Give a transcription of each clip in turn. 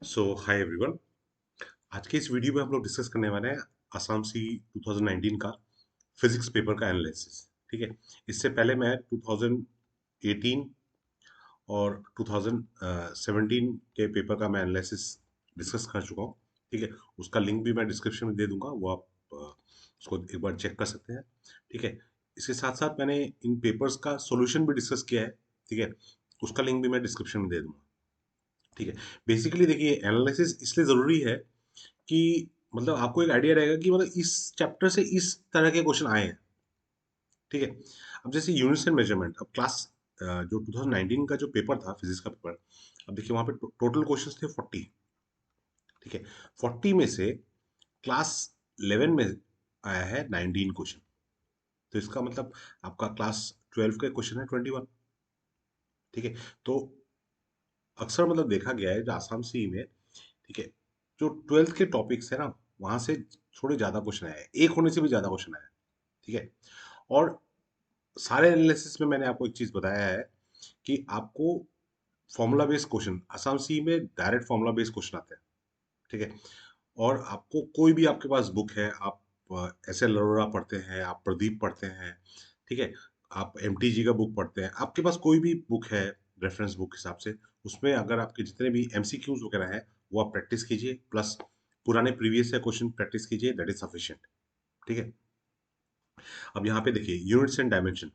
Hi everyone. आज के इस वीडियो में हम लोग डिस्कस करने वाले हैं आसाम सी 2019 का फिजिक्स पेपर का एनालिसिस। ठीक है। इससे पहले मैं 2018 और 2017 के पेपर का मैं एनालिसिस डिस्कस कर चुका हूँ। ठीक है। उसका लिंक भी मैं डिस्क्रिप्शन में दे दूंगा, वो आप उसको एक बार चेक कर सकते हैं। ठीक है। इसके साथ साथ मैंने इन पेपर्स का सॉल्यूशन भी डिस्कस किया है। ठीक है। उसका लिंक भी मैं डिस्क्रिप्शन में दे दूंगा। ठीक है। बेसिकली देखिए, एनालिसिस इसलिए जरूरी है कि मतलब आपको एक आइडिया रहेगा कि मतलब इस चैप्टर से इस तरह के क्वेश्चन आए हैं। ठीक है। अब जैसे यूनिट्स एंड मेजरमेंट, अब क्लास जो 2019 का जो पेपर था फिजिक्स का पेपर, अब देखिए वहां पे टोटल क्वेश्चंस थे 40। ठीक है। 40 में से क्लास 11 में आया है 19 क्वेश्चन। तो इसका मतलब आपका क्लास 12 के क्वेश्चन है 21। ठीक है। तो अक्सर मतलब देखा गया है जो आसाम सी में, ठीक है, जो 12th के टॉपिक्स है ना, वहां से थोड़े ज्यादा क्वेश्चन आए हैं, एक होने से भी ज्यादा क्वेश्चन आए हैं। ठीक है। और सारे एनालिसिस में मैंने आपको एक चीज बताया है कि आपको फॉर्मूला बेस्ड क्वेश्चन आसाम सी में डायरेक्ट फॉर्मूला बेस्ड क्वेश्चन आते हैं। ठीक है। और आपको कोई भी आपके पास बुक है, आप एस एल अरोड़ा पढ़ते हैं, आप प्रदीप पढ़ते हैं, ठीक है, आप एमटीजी का बुक पढ़ते हैं, आपके पास कोई भी बुक है रेफरेंस बुक हिसाब से, उसमें अगर आपके जितने भी एमसीक्यूज वगैरह हैं वो आप प्रैक्टिस कीजिए, प्लस पुराने प्रीवियस क्वेश्चन प्रैक्टिस कीजिए, दैट इज सफिशिएंट। ठीक है। अब यहाँ पे देखिए units and dimension.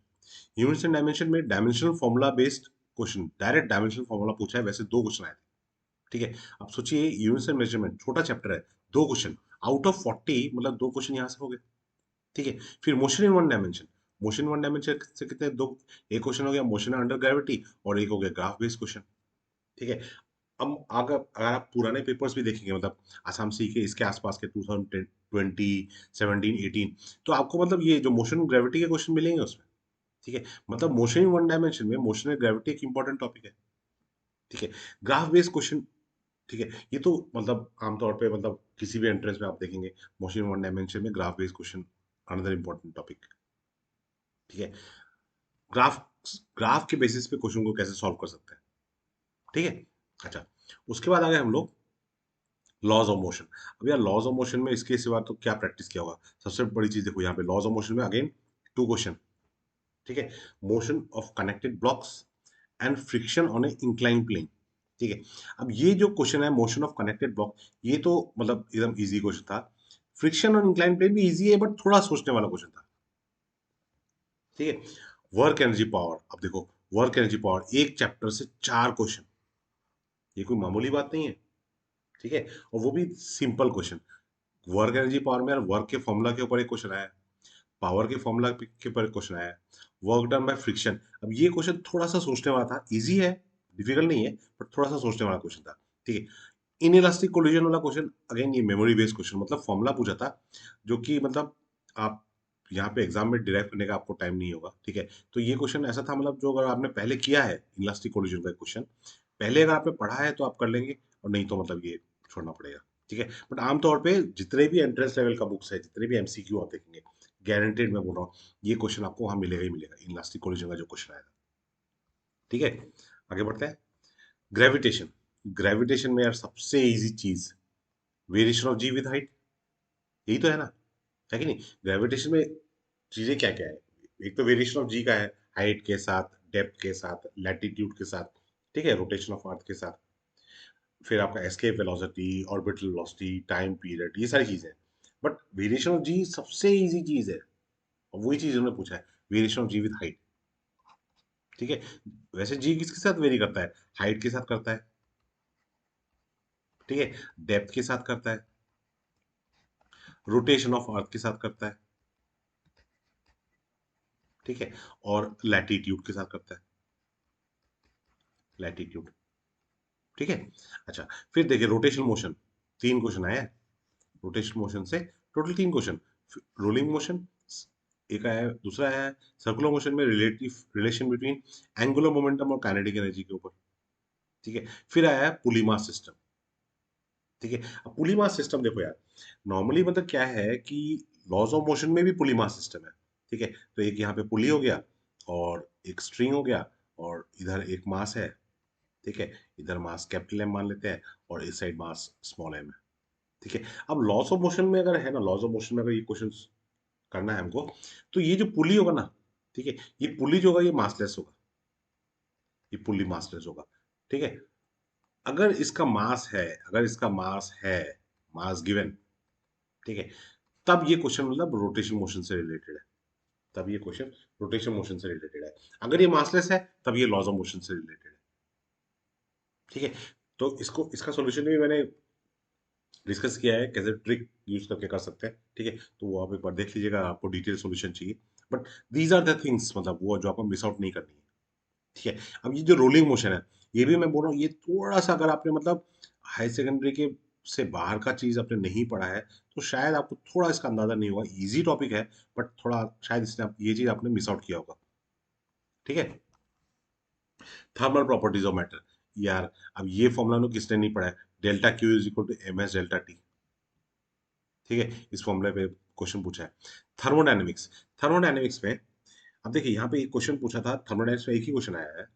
Units and dimension में dimensional formula based question, direct dimensional formula पूछा है, वैसे दो क्वेश्चन आए थे। ठीक है। अब सोचिए यूनिट्स एंड मेजरमेंट छोटा चैप्टर है, दो क्वेश्चन आउट ऑफ 40, मतलब दो क्वेश्चन यहाँ से हो गए। ठीक है। फिर motion in one dimension, motion one dimension से कितने, दो, एक क्वेश्चन हो गया मोशन अंडर ग्रेविटी, और एक हो गया ग्राफ बेस्ड क्वेश्चन। ठीक है। अब अगर अगर आप पुराने पेपर्स भी देखेंगे, मतलब आसाम सी के इसके आसपास के 2020, 17, 18, तो आपको मतलब ये जो मोशन ग्रेविटी के क्वेश्चन मिलेंगे उसमें। ठीक है। मतलब मोशन इन वन डायमेंशन में मोशन एंड ग्रेविटी एक इंपॉर्टेंट टॉपिक है। ठीक है। ग्राफ बेस्ड क्वेश्चन, ठीक है, ये तो मतलब आमतौर पे मतलब किसी भी एंट्रेंस में आप देखेंगे मोशन इन वन डायमेंशन में graph based question another important topic. ठीक है। ग्राफ ग्राफ के बेसिस पे क्वेश्चन को कैसे सॉल्व कर सकते हैं। ठीक है। अच्छा, उसके बाद आ गए हम लोग लॉज ऑफ मोशन। अब यार लॉज ऑफ मोशन में इसके सिवा तो क्या प्रैक्टिस किया होगा। सबसे बड़ी चीज देखो, यहाँ पे लॉज ऑफ मोशन में अगेन टू क्वेश्चन। ठीक है। Motion of connected blocks and friction on a incline plane. ठीक है। अब ये जो क्वेश्चन है मोशन ऑफ कनेक्टेड ब्लॉक, ये तो मतलब एकदम इजी क्वेश्चन था। फ्रिक्शन ऑन इंक्लाइन प्लेन भी इजी है, बट थोड़ा सोचने वाला क्वेश्चन था। ठीक है। वर्क एनर्जी पावर, अब देखो वर्क एनर्जी पावर एक चैप्टर से चार क्वेश्चन, ये कोई मामूली बात नहीं है। ठीक है। और वो भी simple question. Work energy power में यार वर्क के फॉर्मूला के ऊपर एक क्वेश्चन आया है, पावर के फॉर्मूला के ऊपर एक क्वेश्चन आया है, वर्क डन बाय फ्रिक्शन। अब ये क्वेश्चन थोड़ा सा सोचने वाला था, इजी है, डिफिकल्ट नहीं है, बट थोड़ा सा सोचने वाला क्वेश्चन था। ठीक है। इनइलास्टिक कोलिजन वाला क्वेश्चन, अगेन ये मेमोरी बेस्ड क्वेश्चन, मतलब फॉर्मूला पूछा था, जो कि मतलब आप यहाँ पे एग्जाम में डिराइव करने का आपको टाइम नहीं होगा। ठीक है। तो ये क्वेश्चन ऐसा था, मतलब जो अगर आपने पहले किया है इलास्टिक कोलिजन का क्वेश्चन, पहले अगर आपने पढ़ा है तो आप कर लेंगे, और नहीं तो मतलब ये छोड़ना पड़ेगा। ठीक है। बट आमतौर पे जितने भी एंट्रेंस लेवल का बुक्स है, जितने भी एमसीक्यू आप देखेंगे, गारंटेड मैं बोल रहा हूँ, ये क्वेश्चन आपको वहां मिलेगा ही मिलेगा, इलास्टिक कोलिजन का जो क्वेश्चन आएगा। ठीक है। आगे बढ़ते हैं। ग्रेविटेशन। ग्रेविटेशन में यार सबसे इजी चीज variation of G with height, यही तो है कि नहीं। ग्रेविटेशन में चीजें क्या क्या है, एक तो वेरिएशन ऑफ जी का है, हाइट के साथ, डेप्थ के साथ, लैटिट्यूड के साथ, ठीक है, रोटेशन ऑफ अर्थ के साथ, फिर आपका escape velocity, orbital velocity, time period, ये सारी चीजें। बट वेरिएशन ऑफ जी सबसे इजी चीज है, और वही चीज उन्होंने पूछा है, variation of G with height. ठीक है। वैसे जी किसके साथ वेरी करता है, हाइट के साथ करता है, ठीक है, डेप्थ के साथ करता है, रोटेशन ऑफ अर्थ के साथ करता है, ठीक है, और लैटिट्यूड के साथ करता है, लैटिट्यूड। ठीक है। अच्छा, फिर देखिए रोटेशन मोशन, तीन क्वेश्चन आए हैं रोटेशन मोशन से, टोटल तीन क्वेश्चन। रोलिंग मोशन एक आया है, दूसरा आया है सर्कुलर मोशन में relative relation between angular momentum और काइनेटिक एनर्जी के ऊपर। ठीक है। फिर आया है पुली मास सिस्टम। ठीक है। अब पुली मास सिस्टम देखो यार, नॉर्मली मतलब क्या है कि लॉज ऑफ मोशन में भी पुली मास सिस्टम है। ठीक है। तो एक यहाँ पे पुली हो गया, और एक स्ट्रिंग हो गया, और इधर एक मास है। ठीक है, इधर मास कैपिटल एम मान लेते हैं और इस साइड मास स्मॉल एम है। ठीक है, अब लॉस ऑफ मोशन में अगर है ना, लॉस ऑफ मोशन में अगर ये क्वेश्चन करना है हमको, तो ये जो पुली होगा ना, ठीक है, ये पुली जो होगा ये मासलेस होगा, ये पुली मासलेस होगा। ठीक है, अगर इसका मास है, अगर इसका मास है, मास गिवन, ठीक है, तब ये क्वेश्चन मतलब रोटेशन मोशन से रिलेटेड है, तब ये क्वेश्चन रोटेशन मोशन से रिलेटेड है। अगर ये मासलेस है तब ये लॉज ऑफ मोशन से रिलेटेड है। ठीक है, तो इसको, इसका सॉल्यूशन भी मैंने डिस्कस किया है, कैसे ट्रिक यूज करके कर सकते हैं। ठीक है, तो वो आप एक बार देख लीजिएगा, आपको डिटेल सॉल्यूशन चाहिए। But these are the things, मतलब वो जो आपको मिस आउट नहीं करनी है। ठीक है, अब ये जो रोलिंग मोशन है, ये भी मैं बोल रहा हूँ, ये थोड़ा सा अगर आपने मतलब हाई सेकेंडरी के से बाहर का चीज आपने नहीं पढ़ा है, तो शायद आपको थोड़ा इसका अंदाजा नहीं होगा। इजी टॉपिक है, बट थोड़ा शायद इसने ये चीज आपने मिस आउट किया होगा। ठीक है, थर्मल प्रॉपर्टीज ऑफ मैटर, यार अब ये फॉर्मूला नो किसने नहीं पढ़ा है, delta Q is equal to M S delta T. ठीक है, इस फॉर्मूले पे क्वेश्चन पूछा है। थर्मोडायनेमिक्स, थर्मोडायनेमिक्स में अब देखिए यहाँ पे एक क्वेश्चन पूछा था, थर्मोडायनेमिक्स में एक ही क्वेश्चन आया है,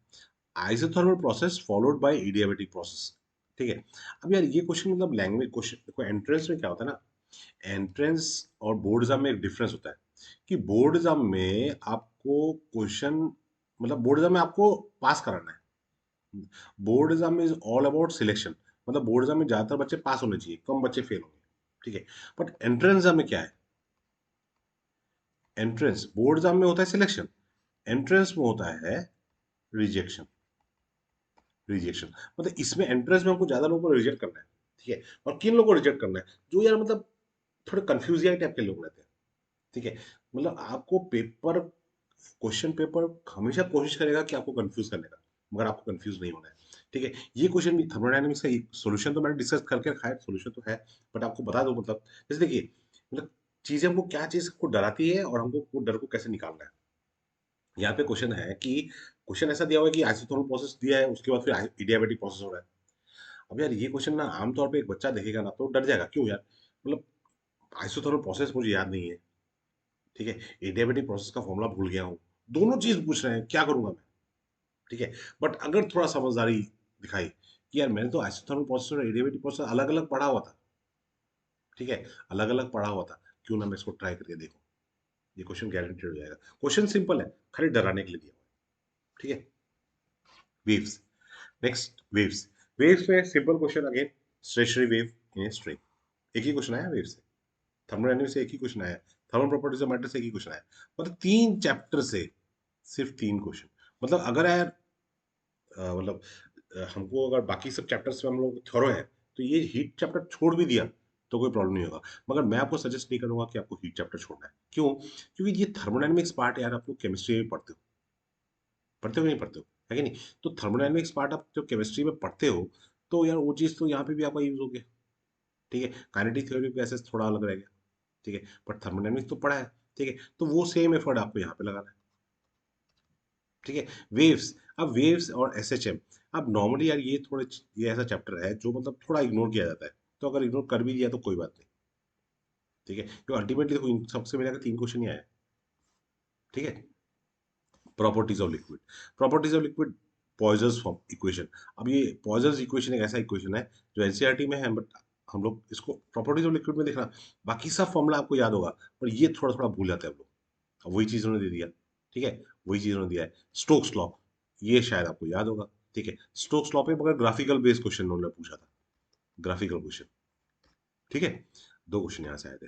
isothermal process followed by adiabatic process. ठीक है, अब यार ये क्वेश्चन मतलब लैंग्वेज क्वेश्चन, देखो एंट्रेंस में क्या होता है ना, एंट्रेंस और बोर्ड एग्जाम में एक डिफरेंस होता है, कि बोर्ड एग्जाम में आपको क्वेश्चन, मतलब बोर्ड एग्जाम में आपको पास कराना है। बोर्ड एग्जाम में इज ऑल अबाउट सिलेक्शन, मतलब बोर्ड एग्जाम में ज्यादातर बच्चे पास होने चाहिए, कम बच्चे फेल होंगे। ठीक है, बट एंट्रेंस एग्जाम में क्या है, एंट्रेंस बोर्ड एग्जाम में होता है सिलेक्शन, एंट्रेंस में होता है रिजेक्शन। रिजेक्शन मतलब इसमें एंट्रेंस में हमको ज्यादा लोगों को रिजेक्ट करना है। ठीक है, और किन लोगों को रिजेक्ट करना है, जो यार मतलब थोड़े कंफ्यूज टाइप के लोग रहते हैं। ठीक है, मतलब आपको पेपर, क्वेश्चन पेपर हमेशा कोशिश करेगा कि आपको कंफ्यूज करने का, मगर आपको कंफ्यूज नहीं होना है। ठीक है, ये क्वेश्चन भी थर्मोडायनेमिक्स का सोल्यूशन तो मैंने डिस्कस करके रखा है, सोल्यूशन तो है, बट आपको बता दो मतलब, जैसे देखिए मतलब चीजें हमको, क्या चीज को डराती है और हमको वो डर को कैसे निकालना है। यहाँ पे क्वेश्चन है कि क्वेश्चन ऐसा दिया हुआ है कि आइसोथर्मल प्रोसेस दिया है, उसके बाद फिर इडियाबैटिक प्रोसेस हो रहा है। अब यार ये क्वेश्चन ना आमतौर पे एक बच्चा देखेगा ना तो डर जाएगा, क्यों यार, मतलब आइसोथर्मल प्रोसेस मुझे याद नहीं है। ठीक है, एडियाबेटिक प्रोसेस का फॉर्मूला भूल गया हूँ, दोनों चीज पूछ रहे हैं, क्या करूंगा मैं। ठीक है, बट अगर थोड़ा समझदारी दिखाई कि यार मैंने तो आइसोथर्मल प्रोसेस और एडियाबेटिक प्रोसेस अलग अलग पढ़ा हुआ था, ठीक है, अलग अलग पढ़ा हुआ था, क्यों ना मैं इसको ट्राई करके देखूं, ये क्वेश्चन गारंटेड हो जाएगा। क्वेश्चन सिंपल है, खाली डराने के लिए दिया हुआ है। ठीक है, वेव्स, नेक्स्ट वेव्स, वेव्स में simple question again, stationary wave in a string, एक ही क्वेश्चन आया वेव से, थर्मोडायनेमिक्स से एक ही क्वेश्चन आया, थर्मल प्रॉपर्टीज ऑफ मैटर से एक ही क्वेश्चन आया, मतलब 3 चैप्टर से सिर्फ 3 क्वेश्चन। मतलब अगर यार मतलब हमको अगर बाकी सब चैप्टर्स में हम लोग थोरो है, तो ये हीट चैप्टर छोड़ भी दिया तो कोई प्रॉब्लम नहीं होगा। मगर मैं आपको सजेस्ट नहीं करूंगा कि आपको हीट चैप्टर छोड़ना है, क्यों, क्योंकि ये थर्मोडायनेमिक्स पार्ट यार आप लोग केमिस्ट्री में पढ़ते हो, पढ़ते हो कि नहीं पढ़ते हो, है कि नहीं। तो थर्मोडायनेमिक्स पार्ट आप जब केमिस्ट्री में पढ़ते हो, तो यार वो चीज़ तो यहाँ पे भी आपका यूज हो गया। ठीक है, काइनेटिक थ्योरी गैसेस थोड़ा अलग रह गया। ठीक है, बट थर्मोडायनेमिक्स तो पढ़ा है। ठीक है, तो वो सेम एफर्ट आपको यहाँ पे लगाना है। ठीक है, वेव्स, अब वेव्स और एसएचएम, अब नॉर्मली यार ये थोड़े, ये ऐसा चैप्टर है जो मतलब थोड़ा इग्नोर किया जाता है, तो अगर इग्नोर कर भी दिया तो कोई बात नहीं। ठीक है, तो अल्टीमेटली देखो इन सबसे मिला के 3 क्वेश्चन ही आया। ठीक है, properties of liquid, properties of liquid, Poiseuille's form equation. अब ये पॉइजन्स इक्वेशन एक ऐसा इक्वेशन है जो एनसीईआरटी में है, बट हम लोग इसको प्रॉपर्टीज ऑफ लिक्विड में देखना, बाकी सब फॉर्मूला आपको याद होगा, पर ये थोड़ा थोड़ा भूल जाते हैं हम लोग। अब वही चीज उन्होंने दे दिया। ठीक है, वही चीज उन्होंने दिया है, स्टोक्स लॉ, ये शायद आपको याद होगा। ठीक है, स्टोक्स लॉ पे मगर ग्राफिकल बेस्ड क्वेश्चन उन्होंने पूछा था, ग्राफिकल क्वेश्चन। ठीक है, 2 क्वेश्चन यहाँ से आए थे।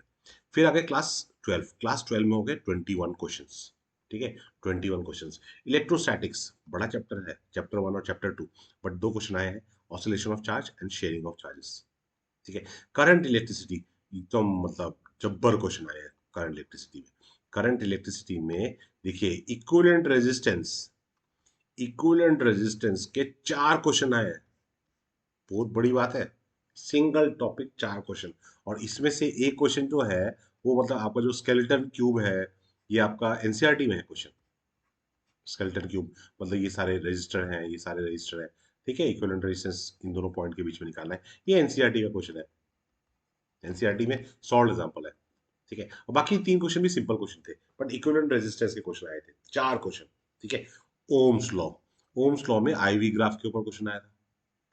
फिर आगे क्लास 12, क्लास 12 में हो गए 21 क्वेश्चन। ठीक है, 21 क्वेश्चन। इलेक्ट्रोस्टैटिक्स बड़ा चैप्टर है, चैप्टर 1 और चैप्टर 2, बट 2 क्वेश्चन आए हैं, oscillation of charge and sharing of charges. ठीक है, करंट इलेक्ट्रिसिटी, एकदम मतलब जब्बर क्वेश्चन आए हैं करंट इलेक्ट्रिसिटी में। करंट इलेक्ट्रिसिटी में देखिए इक्विवेलेंट रेजिस्टेंस, इक्विवेलेंट रेजिस्टेंस के 4 क्वेश्चन आए हैं, बहुत बड़ी बात है। सिंगल टॉपिक 4 क्वेश्चन, और इसमें से एक क्वेश्चन जो है वो मतलब आपका जो स्केलेटन क्यूब है, ये आपका एनसीईआरटी में है क्वेश्चन। स्केलेटन क्यूब मतलब ये सारे रजिस्टर हैं, ये सारे रजिस्टर हैं। ठीक है, इक्विवेलेंट रेजिस्टेंस इन दोनों पॉइंट के बीच में निकालना है, ये एनसीईआरटी का क्वेश्चन है, एनसीईआरटी में सॉल्व एग्जाम्पल है। ठीक है, और बाकी 3 क्वेश्चन भी सिंपल क्वेश्चन थे, बट इक्विवेलेंट रेजिस्टेंस के क्वेश्चन आए थे 4 क्वेश्चन। ठीक है, ओम्स लॉ, ओम्स लॉ में आईवी ग्राफ के ऊपर क्वेश्चन आया था।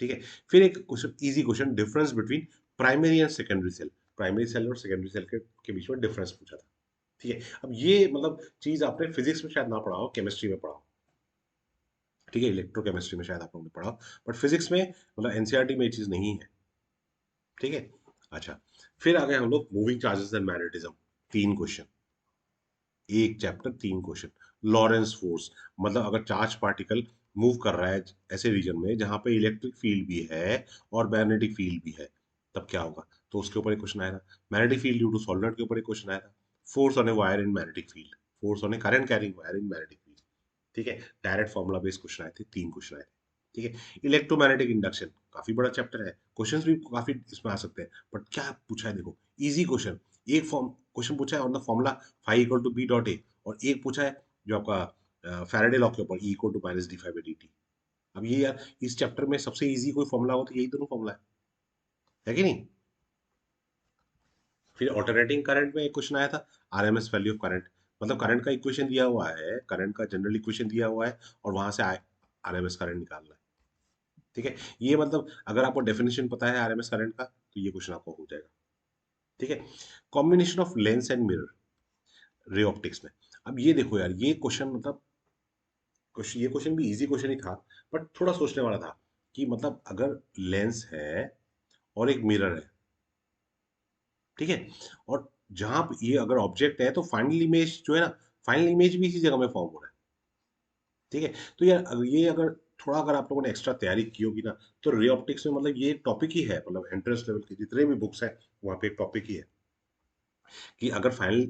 ठीक है। फिर एक question, easy question, difference between primary and secondary cell, primary cell और सेकेंडरी सेल के बीच में डिफरेंस पूछा था। ठीक है, अब ये मतलब चीज आपने फिजिक्स में शायद ना पढ़ा हो, केमिस्ट्री में पढ़ा हो। ठीक है, इलेक्ट्रोकेमिस्ट्री में शायद आप लोगों ने पढ़ा हो, बट फिजिक्स में मतलब एनसीईआरटी में ये चीज नहीं है। ठीक है। अच्छा, फिर आ गए हम लोग मूविंग चार्जेस एंड मैग्नेटिज्म, तीन क्वेश्चन, एक चैप्टर तीन क्वेश्चन। लॉरेंस फोर्स, मतलब अगर चार्ज पार्टिकल मूव कर रहा है ऐसे रीजन में जहां पे इलेक्ट्रिक फील्ड भी है और मैग्नेटिक फील्ड भी है, तब क्या होगा, तो उसके ऊपर एक क्वेश्चन आया था। Magnetic field due to solenoid के ऊपर एक क्वेश्चन आया था। Force on a wire in magnetic field, force on a current carrying wire in magnetic field. ठीक है, डायरेक्ट फॉर्मूला बेस्ड क्वेश्चन आए थे, तीन क्वेश्चन आए थे। ठीक है, इलेक्ट्रोमैग्नेटिक इंडक्शन, काफी बड़ा चैप्टर है, क्वेश्चंस भी काफी इसमें आ सकते हैं, बट क्या पूछा है देखो, इजी क्वेश्चन, एक फॉर्म क्वेश्चन पूछा है on the formula phi equal to B dot A, और एक पूछा है जो आपका फैराडे लॉ के ऊपर E equal to minus D phi by D T. अब ये यार, इस चैप्टर में सबसे इजी कोई फॉर्मूला हो तो यही दोनों फॉर्मूला है कि नहीं। फिर ऑल्टरनेटिंग करंट में एक क्वेश्चन आया था, आरएमएस वैल्यू ऑफ करंट, मतलब करंट का इक्वेशन दिया हुआ है, करंट का जनरल इक्वेशन दिया हुआ है, और वहां से आरएमएस करंट निकालना है। ठीक है, ये मतलब अगर आपको डेफिनेशन पता है आरएमएस करंट का तो ये क्वेश्चन आपको हो जाएगा। ठीक है, combination of lens and mirror ray optics में, अब ये देखो यार, ये क्वेश्चन मतलब क्वेश्चन, ये क्वेश्चन भी इजी क्वेश्चन ही था, बट थोड़ा सोचने वाला था कि मतलब अगर लेंस है और एक मिरर है, ठीक है, और जहां ये अगर ऑब्जेक्ट है तो फाइनल इमेज जो है ना, फाइनल इमेज भी इसी जगह में फॉर्म हो रहा है। ठीक है, तो यार ये अगर थोड़ा अगर आप लोगों ने एक्स्ट्रा तैयारी की होगी ना, तो रे ऑप्टिक्स में मतलब ये टॉपिक ही है, मतलब एंट्रेंस लेवल की जितने भी बुक्स हैं वहाँ पे एक टॉपिक ही है कि अगर फाइनल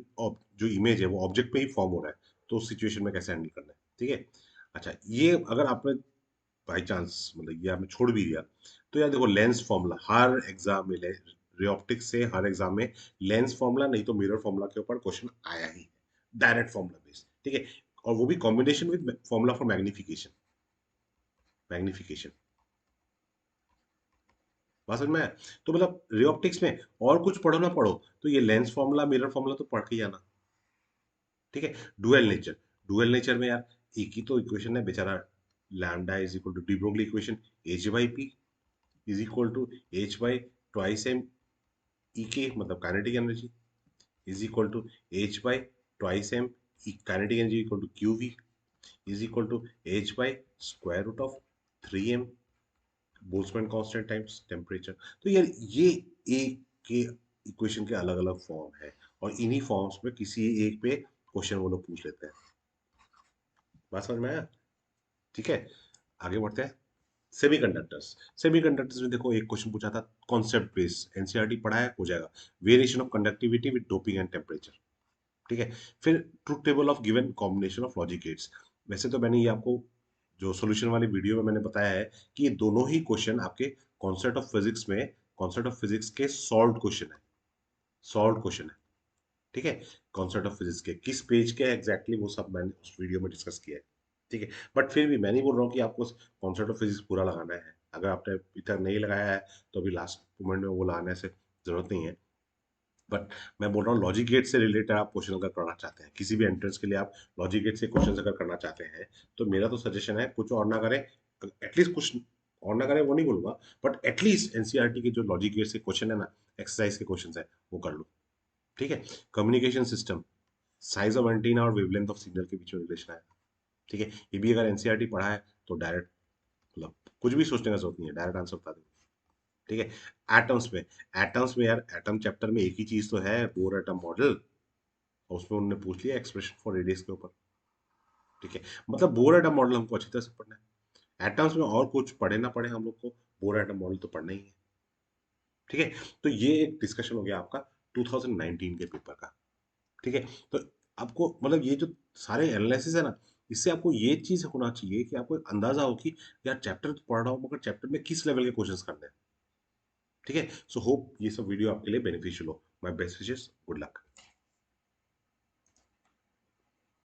जो इमेज है वो ऑब्जेक्ट पे ही फॉर्म हो रहा है तो उस सिचुएशन में कैसे हैंडल करना है। ठीक है। अच्छा, ये अगर आपने बाई चांस मतलब ये आपने छोड़ भी दिया, तो यार देखो लेंस फॉर्मूला हर एग्जाम में, रे ऑप्टिक्स से हर एग्जाम में लेंस फॉर्मूला नहीं तो मिरर फॉर्मूला के ऊपर क्वेश्चन आया ही है, डायरेक्ट फॉर्मूला बेस्ड। ठीक है, और वो भी combination with formula for magnification, magnification, बात समझ में आया? तो मतलब रे ऑप्टिक्स में और कुछ पढ़ो ना पढ़ो, तो ये लेंस फॉर्मूला मिरर फॉर्मूला तो पढ़ के ही आना। ठीक है, डुअल नेचर, डुअल नेचर में यार एक ही तो इक्वेशन है बेचारा, lambda is equal to de Broglie equation, H by P is equal to H by twice M E के, मतलब kinetic energy, is equal to H by twice M kinetic energy equal to Q V is equal to H by square root of 3m Boltzmann constant times temperature. तो यार ये एक के equation के अलग अलग फॉर्म है, और इन्हीं फॉर्म्स में किसी एक पे क्वेश्चन वो लोग पूछ लेते हैं। बात समझ में आया? ठीक है, आगे बढ़ते हैं। सेमीकंडक्टर्स, सेमीकंडक्टर्स में देखो एक क्वेश्चन पूछा था कॉन्सेप्ट बेस्ड, एनसीईआरटी पढ़ा है, हो जाएगा, variation of conductivity with doping and temperature. ठीक है, फिर truth table of given combination of logic gates. वैसे तो मैंने ये आपको जो सॉल्यूशन वाली वीडियो में मैंने बताया है कि ये दोनों ही क्वेश्चन आपके कॉन्सेप्ट ऑफ फिजिक्स में, कॉन्सेप्ट ऑफ फिजिक्स के सॉल्व क्वेश्चन है, सॉल्व क्वेश्चन है। ठीक है, कॉन्सेप्ट ऑफ फिजिक्स के किस पेज के एग्जैक्टली वो सब मैंने उस वीडियो में डिस्कस किया है। ठीक है, बट फिर भी मैं नहीं बोल रहा हूँ कि आपको कॉन्सेप्ट ऑफ फिजिक्स पूरा लगाना है, अगर आपने अभी तक नहीं लगाया है तो अभी लास्ट मोमेंट में वो लगाने से जरूरत नहीं है। बट मैं बोल रहा हूँ लॉजिक गेट से रिलेटेड आप क्वेश्चन अगर करना चाहते हैं किसी भी एंट्रेंस के लिए, आप लॉजिक गेट से क्वेश्चन अगर करना चाहते हैं, तो मेरा तो सजेशन है कुछ और ना करें, एटलीस्ट कुछ और ना करें वो नहीं बोलूंगा, बट एटलीस्ट एनसीईआरटी के जो लॉजिक गेट से क्वेश्चन है ना, एक्सरसाइज के क्वेश्चन है, वो कर लो। ठीक है, communication system, size of antenna और वेवलेंथ ऑफ सिग्नल के बीच में रिलेशन है। ठीक है, ये भी अगर एनसीईआरटी पढ़ा है तो डायरेक्ट मतलब कुछ भी सोचने का जरूरत नहीं है, डायरेक्ट आंसर बता देंगे। ठीक है, एटम्स में, एटम्स में यार एटम चैप्टर में एक ही चीज तो है, बोर एटम मॉडल, और उसमें उन्होंने पूछ लिया एक्सप्रेशन फॉर रेडियस के ऊपर। ठीक है, मतलब बोर एटम मॉडल हमको अच्छी तरह से पढ़ना है, एटम्स में और कुछ पढ़े ना पढ़े हम लोग को बोर एटम मॉडल तो पढ़ना ही है। ठीक है, तो ये एक डिस्कशन हो गया आपका 2019 के पेपर का। ठीक है, तो आपको मतलब ये जो सारे एनालिसिस है ना, इससे आपको ये चीज होना चाहिए कि आपको एक अंदाजा हो कि यार चैप्टर तो पढ़ रहा हूँ मगर चैप्टर में किस लेवल के क्वेश्चंस करने हैं। ठीक है, सो होप ये सब वीडियो आपके लिए बेनिफिशियल हो। My best wishes, good luck.